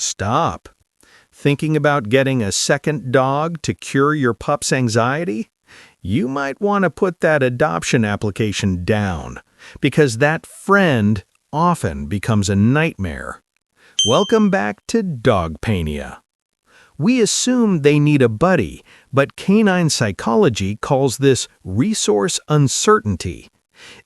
Stop. Thinking about getting a second dog to cure your pup's anxiety? You might want to put that adoption application down, because that friend often becomes a nightmare. Welcome back to Dogpania. We assume they need a buddy, but canine psychology calls this resource uncertainty.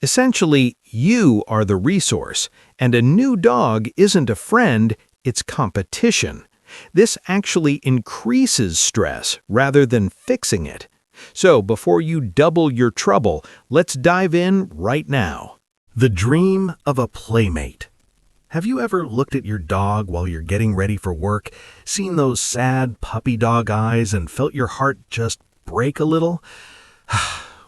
Essentially, you are the resource, and a new dog isn't a friend, it's competition. This actually increases stress rather than fixing it. So before you double your trouble, let's dive in right now. The dream of a playmate. Have you ever looked at your dog while you're getting ready for work, seen those sad puppy dog eyes, and felt your heart just break a little?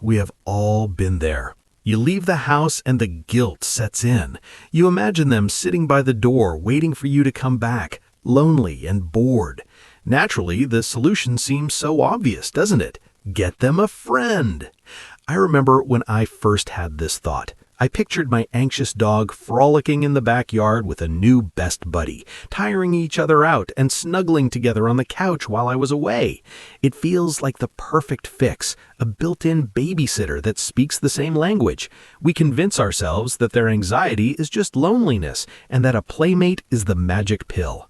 We have all been there. You leave the house and the guilt sets in. You imagine them sitting by the door waiting for you to come back, lonely and bored. Naturally, the solution seems so obvious, doesn't it? Get them a friend. I remember when I first had this thought. I pictured my anxious dog frolicking in the backyard with a new best buddy, tiring each other out and snuggling together on the couch while I was away. It feels like the perfect fix, a built-in babysitter that speaks the same language. We convince ourselves that their anxiety is just loneliness and that a playmate is the magic pill.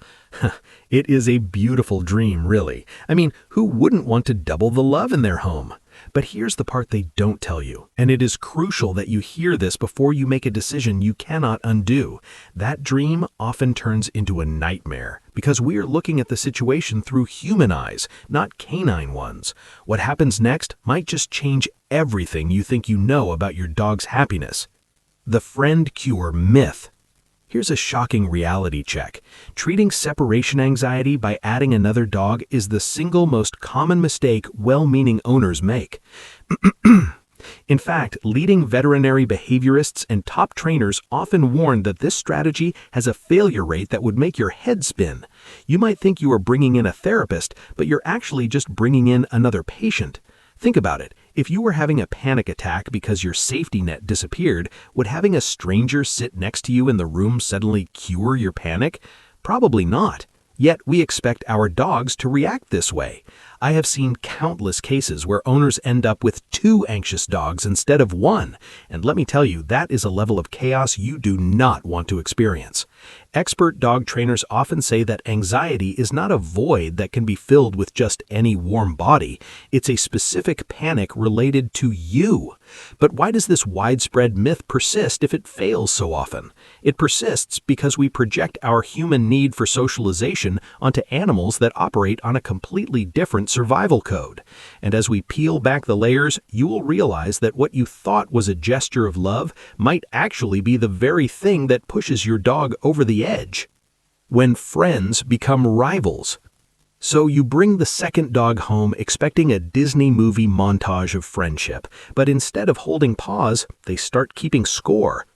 It is a beautiful dream, really. I mean, who wouldn't want to double the love in their home? But here's the part they don't tell you, and it is crucial that you hear this before you make a decision you cannot undo. That dream often turns into a nightmare because we are looking at the situation through human eyes, not canine ones. What happens next might just change everything you think you know about your dog's happiness. The friend cure myth. Here's a shocking reality check. Treating separation anxiety by adding another dog is the single most common mistake well-meaning owners make. In fact, leading veterinary behaviorists and top trainers often warn that this strategy has a failure rate that would make your head spin. You might think you are bringing in a therapist, but you're actually just bringing in another patient. Think about it. If you were having a panic attack because your safety net disappeared, would having a stranger sit next to you in the room suddenly cure your panic? Probably not. Yet we expect our dogs to react this way. I have seen countless cases where owners end up with 2 anxious dogs instead of 1, and let me tell you, that is a level of chaos you do not want to experience. Expert dog trainers often say that anxiety is not a void that can be filled with just any warm body. It's a specific panic related to you. But why does this widespread myth persist if it fails so often? It persists because we project our human need for socialization onto animals that operate on a completely different survival code. And as we peel back the layers, you will realize that what you thought was a gesture of love might actually be the very thing that pushes your dog over the edge. When friends become rivals. So you bring the second dog home expecting a Disney movie montage of friendship, but instead of holding paws, they start keeping score.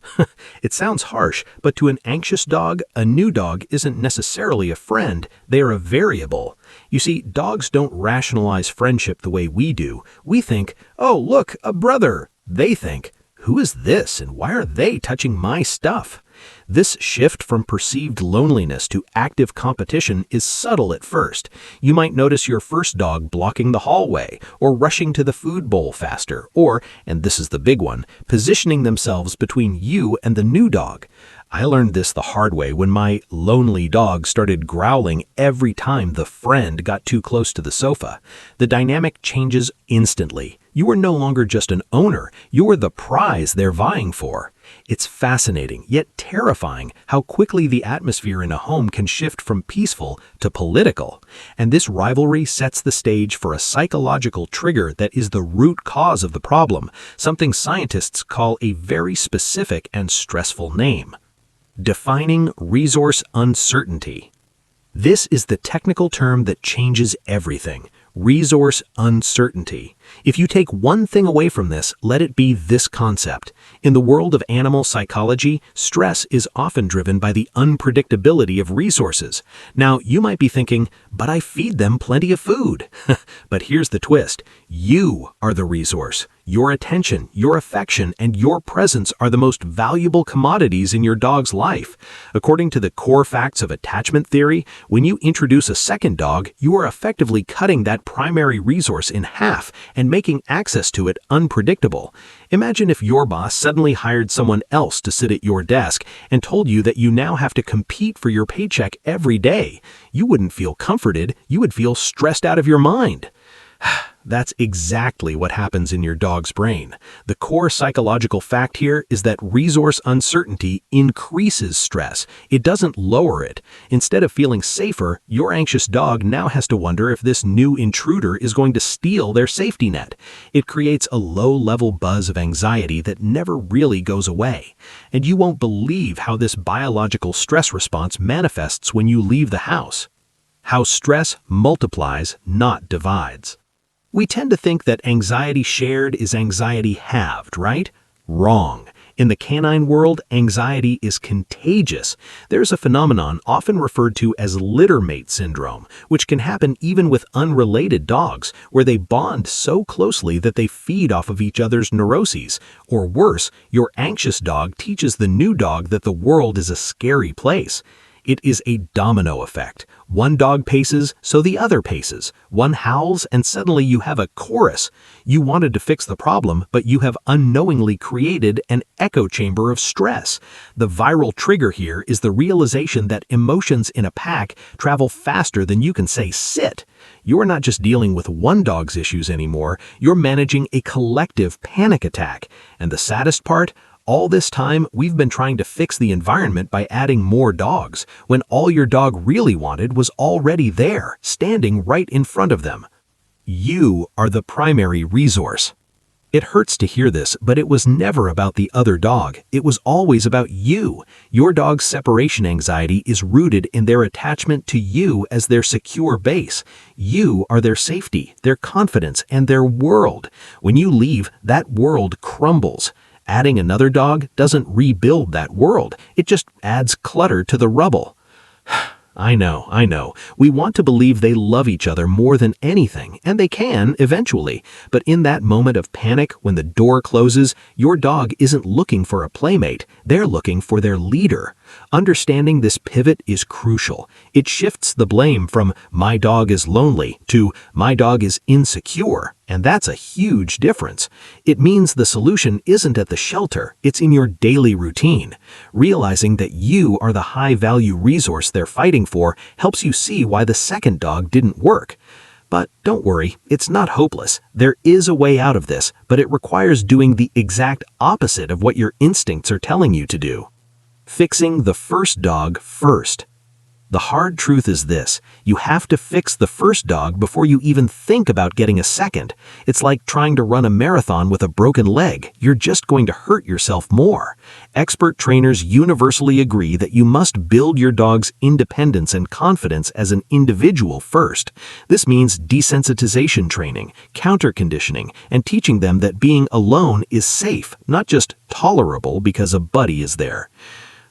It sounds harsh, but to an anxious dog, a new dog isn't necessarily a friend, they are a variable. You see, dogs don't rationalize friendship the way we do. We think, oh look, a brother. They think, who is this and why are they touching my stuff? This shift from perceived loneliness to active competition is subtle at first. You might notice your first dog blocking the hallway, or rushing to the food bowl faster, or, and this is the big one, positioning themselves between you and the new dog. I learned this the hard way when my lonely dog started growling every time the friend got too close to the sofa. The dynamic changes instantly. You are no longer just an owner, you are the prize they're vying for. It's fascinating, yet terrifying, how quickly the atmosphere in a home can shift from peaceful to political. And this rivalry sets the stage for a psychological trigger that is the root cause of the problem, something scientists call a very specific and stressful name. Defining resource uncertainty. This is the technical term that changes everything. Resource uncertainty. If you take one thing away from this, let it be this concept. In the world of animal psychology, stress is often driven by the unpredictability of resources. Now, you might be thinking, but I feed them plenty of food. But here's the twist. You are the resource. Your attention, your affection, and your presence are the most valuable commodities in your dog's life. According to the core facts of attachment theory, when you introduce a second dog, you are effectively cutting that primary resource in half and making access to it unpredictable. Imagine if your boss suddenly hired someone else to sit at your desk and told you that you now have to compete for your paycheck every day. You wouldn't feel comforted, you would feel stressed out of your mind. That's exactly what happens in your dog's brain. The core psychological fact here is that resource uncertainty increases stress. It doesn't lower it. Instead of feeling safer, your anxious dog now has to wonder if this new intruder is going to steal their safety net. It creates a low-level buzz of anxiety that never really goes away. And you won't believe how this biological stress response manifests when you leave the house. How stress multiplies, not divides. We tend to think that anxiety shared is anxiety halved, right? Wrong. In the canine world, anxiety is contagious. There's a phenomenon often referred to as Littermate Syndrome, which can happen even with unrelated dogs, where they bond so closely that they feed off of each other's neuroses. Or worse, your anxious dog teaches the new dog that the world is a scary place. It is a domino effect. One dog paces, so the other paces. One howls, and suddenly you have a chorus. You wanted to fix the problem, but you have unknowingly created an echo chamber of stress. The viral trigger here is the realization that emotions in a pack travel faster than you can say sit. You're not just dealing with one dog's issues anymore, you're managing a collective panic attack. And the saddest part? All this time, we've been trying to fix the environment by adding more dogs, when all your dog really wanted was already there, standing right in front of them. You are the primary resource. It hurts to hear this, but it was never about the other dog. It was always about you. Your dog's separation anxiety is rooted in their attachment to you as their secure base. You are their safety, their confidence, and their world. When you leave, that world crumbles. Adding another dog doesn't rebuild that world. It just adds clutter to the rubble. I know. We want to believe they love each other more than anything, and they can eventually. But in that moment of panic, when the door closes, your dog isn't looking for a playmate. They're looking for their leader. Understanding this pivot is crucial. It shifts the blame from "my dog is lonely" to "my dog is insecure." And that's a huge difference. It means the solution isn't at the shelter, it's in your daily routine. Realizing that you are the high-value resource they're fighting for helps you see why the second dog didn't work. But don't worry, it's not hopeless. There is a way out of this, but it requires doing the exact opposite of what your instincts are telling you to do. Fixing the first dog first. The hard truth is this: you have to fix the first dog before you even think about getting a second. It's like trying to run a marathon with a broken leg. You're just going to hurt yourself more. Expert trainers universally agree that you must build your dog's independence and confidence as an individual first. This means desensitization training, counter-conditioning, and teaching them that being alone is safe, not just tolerable because a buddy is there.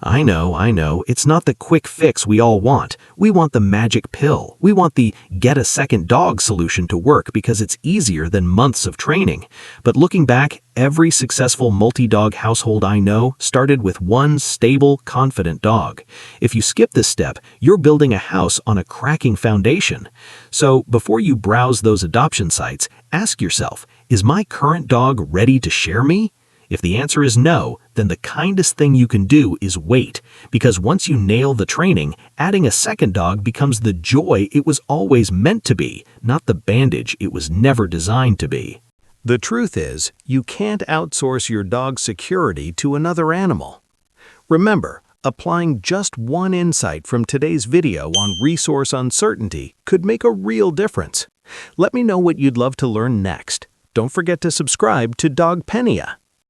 I know, it's not the quick fix we all want. We want the magic pill. We want the get a second dog solution to work because it's easier than months of training. But looking back, every successful multi-dog household I know started with one stable, confident dog. If you skip this step, you're building a house on a cracking foundation. So before you browse those adoption sites, ask yourself, is my current dog ready to share me? If the answer is no, then the kindest thing you can do is wait, because once you nail the training, adding a second dog becomes the joy it was always meant to be, not the bandage it was never designed to be. The truth is, you can't outsource your dog's security to another animal. Remember, applying just one insight from today's video on resource uncertainty could make a real difference. Let me know what you'd love to learn next. Don't forget to subscribe to DogPedia.